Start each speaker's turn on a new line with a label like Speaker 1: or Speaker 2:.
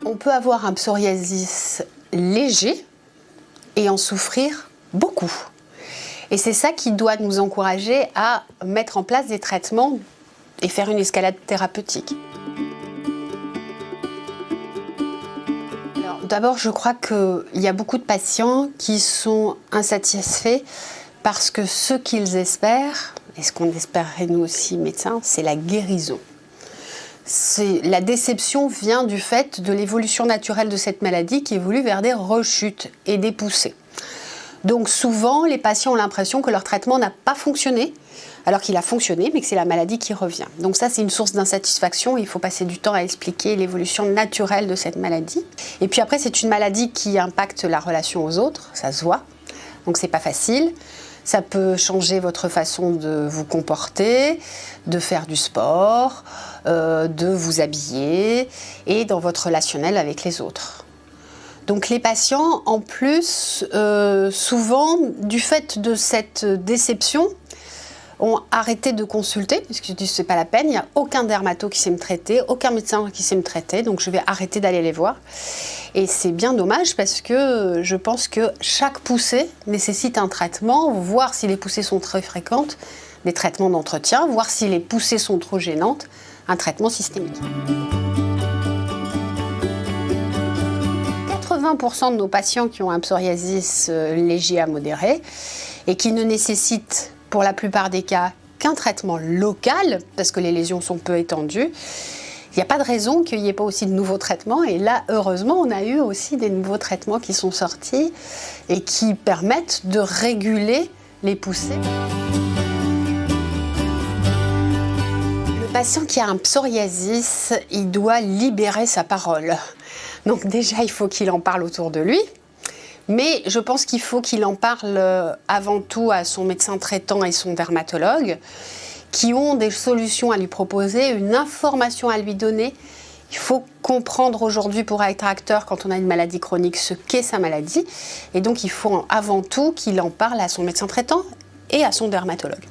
Speaker 1: On peut avoir un psoriasis léger et en souffrir beaucoup. Et c'est ça qui doit nous encourager à mettre en place des traitements et faire une escalade thérapeutique. Alors, d'abord, je crois qu'il y a beaucoup de patients qui sont insatisfaits parce que ce qu'ils espèrent, et ce qu'on espérerait nous aussi médecins, c'est la guérison. La déception vient du fait de l'évolution naturelle de cette maladie qui évolue vers des rechutes et des poussées. Donc souvent, les patients ont l'impression que leur traitement n'a pas fonctionné, alors qu'il a fonctionné, mais que c'est la maladie qui revient. Donc ça, c'est une source d'insatisfaction. Il faut passer du temps à expliquer l'évolution naturelle de cette maladie. Et puis après, c'est une maladie qui impacte la relation aux autres, ça se voit. Donc c'est pas facile. Ça peut changer votre façon de vous comporter, de faire du sport, de vous habiller et dans votre relationnel avec les autres. Donc les patients, en plus, souvent, du fait de cette déception, ont arrêté de consulter, puisqu'ils disent que ce n'est pas la peine, il n'y a aucun dermato qui sait me traiter, aucun médecin qui sait me traiter, donc je vais arrêter d'aller les voir. Et c'est bien dommage parce que je pense que chaque poussée nécessite un traitement, voir si les poussées sont très fréquentes, des traitements d'entretien, voir si les poussées sont trop gênantes, un traitement systémique. 80% de nos patients qui ont un psoriasis léger à modéré et qui ne nécessitent pour la plupart des cas qu'un traitement local, parce que les lésions sont peu étendues, il n'y a pas de raison qu'il n'y ait pas aussi de nouveaux traitements. Et là, heureusement, on a eu aussi des nouveaux traitements qui sont sortis et qui permettent de réguler les poussées. Le patient qui a un psoriasis, il doit libérer sa parole. Donc déjà, il faut qu'il en parle autour de lui. Mais je pense qu'il faut qu'il en parle avant tout à son médecin traitant et son dermatologue, qui ont des solutions à lui proposer, une information à lui donner. Il faut comprendre aujourd'hui pour être acteur, quand on a une maladie chronique, ce qu'est sa maladie. Et donc il faut avant tout qu'il en parle à son médecin traitant et à son dermatologue.